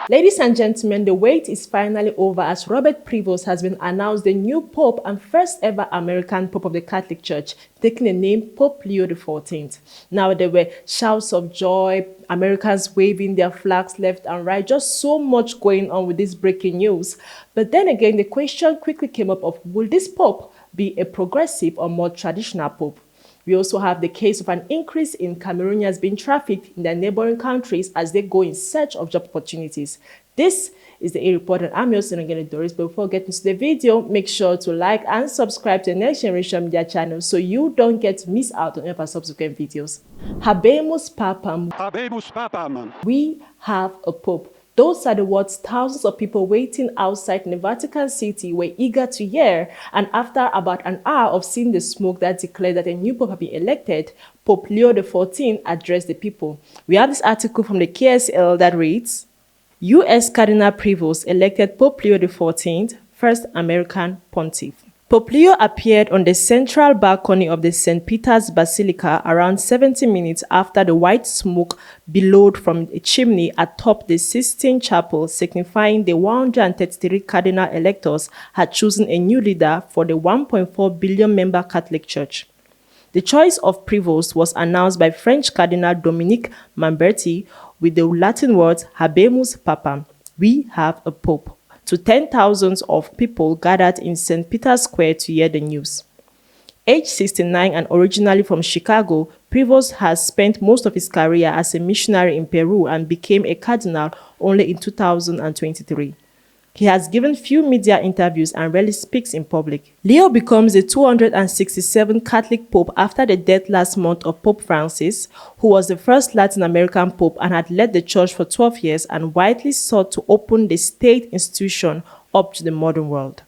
Ladies and gentlemen, the wait is finally over as Robert Privos has been announced the new Pope and first ever American Pope of the Catholic Church, taking the name Pope Leo XIV. Now there were shouts of joy, Americans waving their flags left and right, just so much going on with this breaking news. But then again, the question quickly came up of, will this Pope be a progressive or more traditional Pope? We also have the case of an increase in Cameroonians being trafficked in their neighboring countries as they go in search of job opportunities. This is the A Report, and I'm your son again, Doris. But before getting to the video, make sure to like and subscribe to the Next Generation Media channel so you don't get to miss out on any of our subsequent videos. Habemus Papam. Habemus Papam. We have a Pope. Those are the words thousands of people waiting outside in the Vatican City were eager to hear. And after about an hour of seeing the smoke that declared that a new Pope had been elected, Pope Leo XIV addressed the people. We have this article from the KSL that reads, U.S. Cardinal Privos elected Pope Leo XIV, first American pontiff. Pope Leo appeared on the central balcony of the St. Peter's Basilica around 70 minutes after the white smoke billowed from a chimney atop the Sistine Chapel, signifying the 133 cardinal electors had chosen a new leader for the 1.4 billion member Catholic Church. The choice of Privos was announced by French Cardinal Dominique Mamberti with the Latin words Habemus Papam, we have a Pope, to 10,000s of people gathered in St. Peter's Square to hear the news. Aged 69 and originally from Chicago, Privos has spent most of his career as a missionary in Peru and became a cardinal only in 2023. He has given few media interviews and rarely speaks in public. Leo becomes the 267th Catholic Pope after the death last month of Pope Francis, who was the first Latin American Pope and had led the Church for 12 years and widely sought to open the state institution up to the modern world.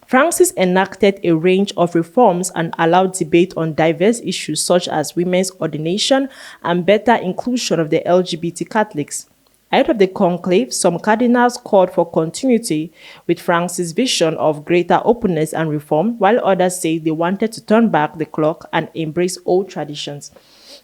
Francis enacted a range of reforms and allowed debate on diverse issues such as women's ordination and better inclusion of the LGBT Catholics. Out of the conclave, some cardinals called for continuity with Francis' vision of greater openness and reform, while others say they wanted to turn back the clock and embrace old traditions.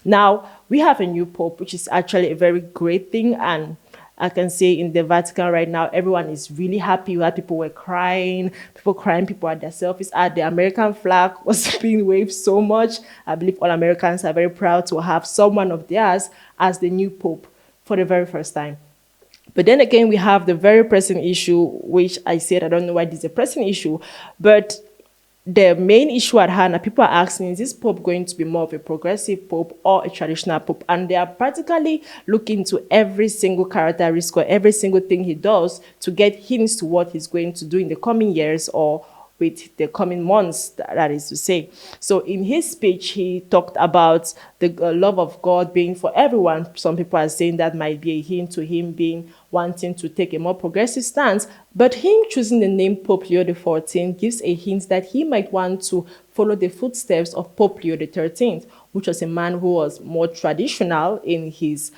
Now, we have a new Pope, which is actually a very great thing, and I can say in the Vatican right now, everyone is really happy. We had people were crying, people had their selfies out. The American flag was being waved so much. I believe all Americans are very proud to have someone of theirs as the new Pope for the very first time. But then again, we have the very pressing issue, which I said, I don't know why this is a pressing issue, but the main issue at hand, people are asking, is this Pope going to be more of a progressive Pope or a traditional Pope? And they are practically looking to every single characteristic or every single thing he does to get hints to what he's going to do in the coming years or with the coming months, that is to say. So in his speech, he talked about the love of God being for everyone. Some people are saying that might be a hint to him wanting to take a more progressive stance. But him choosing the name Pope Leo XIV gives a hint that he might want to follow the footsteps of Pope Leo XIII, which was a man who was more traditional in his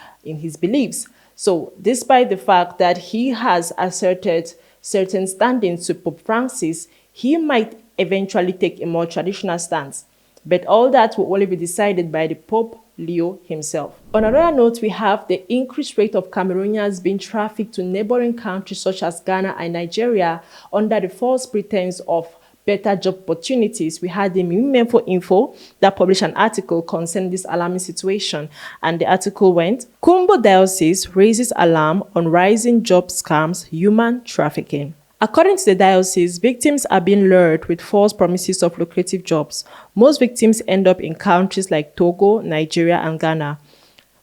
beliefs. So despite the fact that he has asserted certain standings to Pope Francis, he might eventually take a more traditional stance. But all that will only be decided by the Pope Leo himself. On another note, we have the increased rate of Cameroonians being trafficked to neighboring countries such as Ghana and Nigeria under the false pretense of better job opportunities. We had the Meaningful Info that published an article concerning this alarming situation. And the article went, Kumbo Diocese raises alarm on rising job scams, human trafficking. According to the diocese, victims are being lured with false promises of lucrative jobs. Most victims end up in countries like Togo, Nigeria, and Ghana.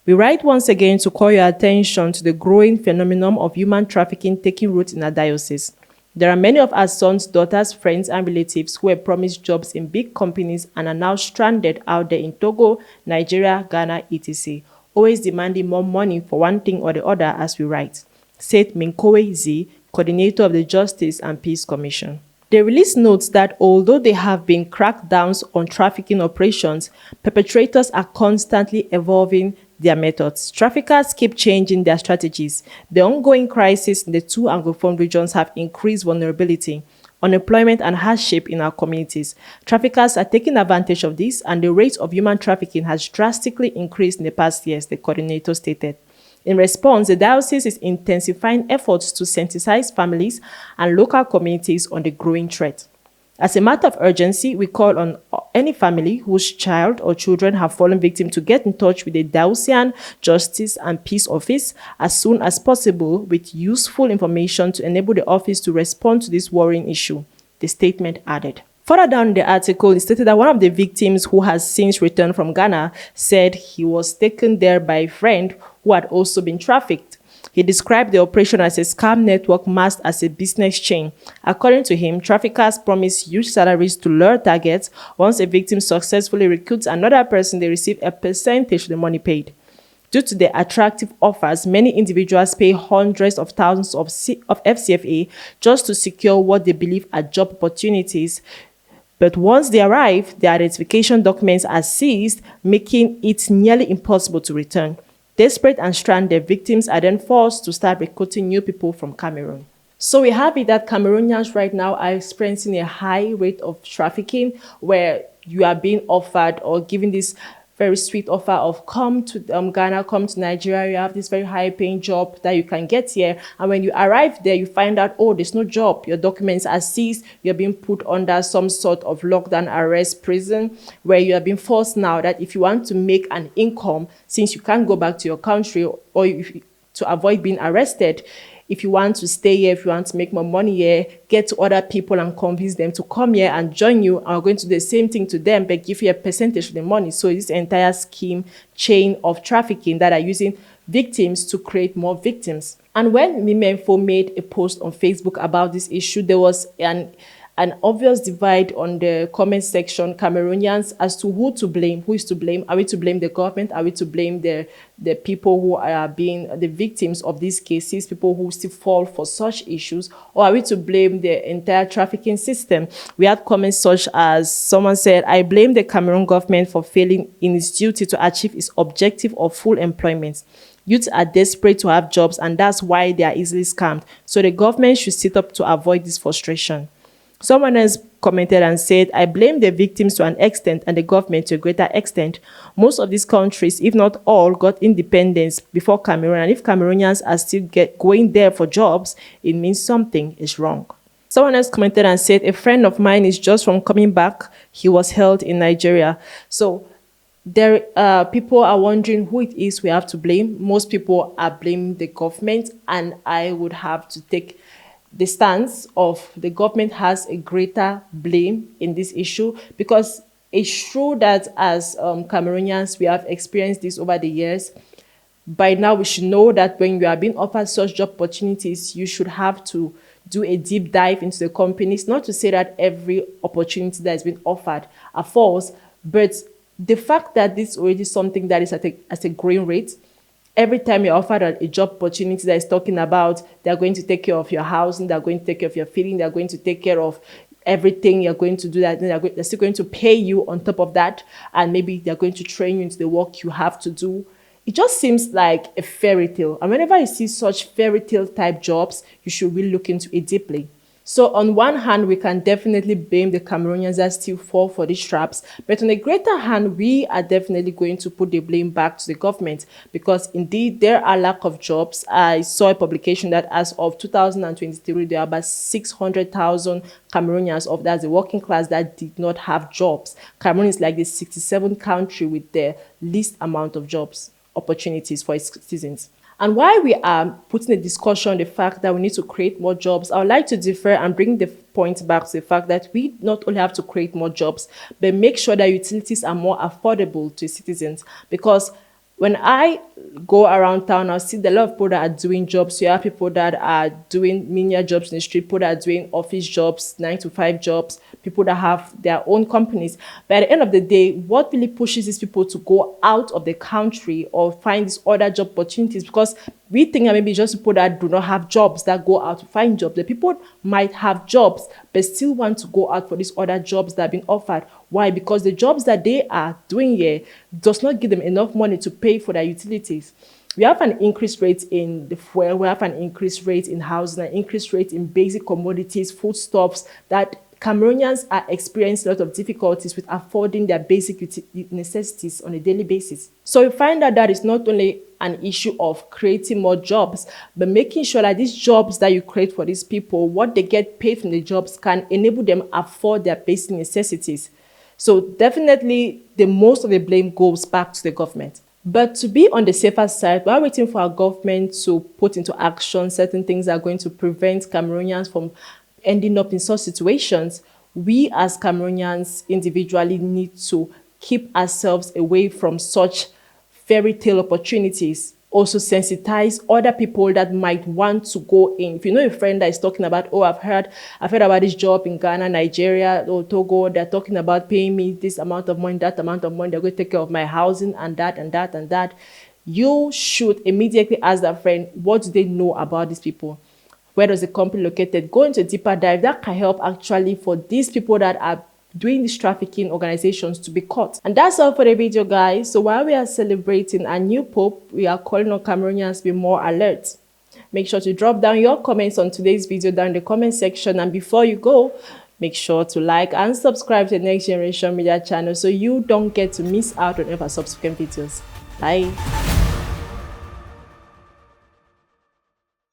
We write once again to call your attention to the growing phenomenon of human trafficking taking root in our diocese. There are many of our sons, daughters, friends, and relatives who were promised jobs in big companies and are now stranded out there in Togo, Nigeria, Ghana, etc., always demanding more money for one thing or the other, as we write, said Minkowe Z, coordinator of the Justice and Peace Commission. The release notes that although there have been crackdowns on trafficking operations, perpetrators are constantly evolving their methods. Traffickers keep changing their strategies. The ongoing crisis in the two Anglophone regions have increased vulnerability, unemployment, and hardship in our communities. Traffickers are taking advantage of this, and the rate of human trafficking has drastically increased in the past years, the coordinator stated. In response, the diocese is intensifying efforts to sensitize families and local communities on the growing threat. As a matter of urgency, we call on any family whose child or children have fallen victim to get in touch with the Diocesan Justice and Peace Office as soon as possible with useful information to enable the office to respond to this worrying issue, the statement added. Further down in the article, it stated that one of the victims, who has since returned from Ghana, said he was taken there by a friend who had also been trafficked. He described the operation as a scam network masked as a business chain. According to him, traffickers promise huge salaries to lure targets. Once a victim successfully recruits another person, they receive a percentage of the money paid. Due to the attractive offers, many individuals pay hundreds of thousands of FCFA just to secure what they believe are job opportunities. But once they arrive, their identification documents are seized, making it nearly impossible to return. Desperate and stranded, victims are then forced to start recruiting new people from Cameroon. So we have it that Cameroonians right now are experiencing a high rate of trafficking, where you are being offered or given this very sweet offer of come to Ghana, come to Nigeria, you have this very high paying job that you can get here. And when you arrive there, you find out, oh, there's no job. Your documents are seized. You're being put under some sort of lockdown arrest prison, where you are being forced now that if you want to make an income, since you can't go back to your country, or to avoid being arrested, if you want to stay here, if you want to make more money here, get to other people and convince them to come here and join you. And we're going to do the same thing to them, but give you a percentage of the money. So this entire scheme, chain of trafficking that are using victims to create more victims. And when Mimenfo made a post on Facebook about this issue, there was an obvious divide on the comment section, Cameroonians, as to who to blame, who is to blame. Are we to blame the government? Are we to blame the people who are being the victims of these cases, people who still fall for such issues? Or are we to blame the entire trafficking system? We had comments such as, someone said, I blame the Cameroon government for failing in its duty to achieve its objective of full employment. Youths are desperate to have jobs, and that's why they are easily scammed. So the government should sit up to avoid this frustration. Someone else commented and said, I blame the victims to an extent and the government to a greater extent. Most of these countries, if not all, got independence before Cameroon. And if Cameroonians are still going there for jobs, it means something is wrong. Someone else commented and said, a friend of mine is just from coming back. He was held in Nigeria. So people are wondering who it is we have to blame. Most people are blaming the government, and I would have to take the stance of the government has a greater blame in this issue, because it's true that as Cameroonians, we have experienced this over the years. By now, we should know that when you are being offered such job opportunities, you should have to do a deep dive into the companies. Not to say that every opportunity that has been offered are false, but the fact that this is already something that is at a growing rate. Every time you're offered a job opportunity that is talking about they're going to take care of your housing, they're going to take care of your feeding, they're going to take care of everything, you're going to do that, then they're still going to pay you on top of that, and maybe they're going to train you into the work you have to do. It just seems like a fairy tale. And whenever you see such fairy tale type jobs, you should really look into it deeply. So on one hand, we can definitely blame the Cameroonians that still fall for these traps. But on a greater hand, we are definitely going to put the blame back to the government, because indeed there are lack of jobs. I saw a publication that as of 2023, there are about 600,000 Cameroonians, of that's the working class, that did not have jobs. Cameroon is like the 67th country with the least amount of jobs opportunities for its citizens. And while we are putting a discussion on the fact that we need to create more jobs, I would like to differ and bring the point back to the fact that we not only have to create more jobs, but make sure that utilities are more affordable to citizens. Because when I go around town, I see a lot of people that are doing jobs. You have people that are doing menial jobs in the street, people that are doing office jobs, 9-to-5 jobs, people that have their own companies. But at the end of the day, what really pushes these people to go out of the country or find these other job opportunities? Because we think that maybe just people that do not have jobs that go out to find jobs. The people might have jobs, but still want to go out for these other jobs that are being offered. Why? Because the jobs that they are doing here does not give them enough money to pay for their utilities. We have an increased rate in the fuel, we have an increased rate in housing, an increased rate in basic commodities, foodstuffs, that Cameroonians are experiencing a lot of difficulties with affording their basic necessities on a daily basis. So we find out that it's not only an issue of creating more jobs, but making sure that these jobs that you create for these people, what they get paid from the jobs can enable them afford their basic necessities. So definitely the most of the blame goes back to the government. But to be on the safer side, while waiting for our government to put into action certain things that are going to prevent Cameroonians from ending up in such situations, we as Cameroonians individually need to keep ourselves away from such fairy tale opportunities. Also sensitize other people that might want to go in. If you know a friend that is talking about, oh, I've heard about this job in Ghana, Nigeria, or Togo, they're talking about paying me this amount of money, that amount of money, they're going to take care of my housing and that and that and that. You should immediately ask that friend, what do they know about these people? Where does the company located? Go into a deeper dive. That can help actually for these people that are doing these trafficking organizations to be caught. And that's all for the video, guys. So while we are celebrating a new pope, we are calling on Cameroonians to be more alert. Make sure to drop down your comments on today's video down in the comment section. And before you go, make sure to like and subscribe to the Next Generation Media channel so you don't get to miss out on any of our subsequent videos. Bye.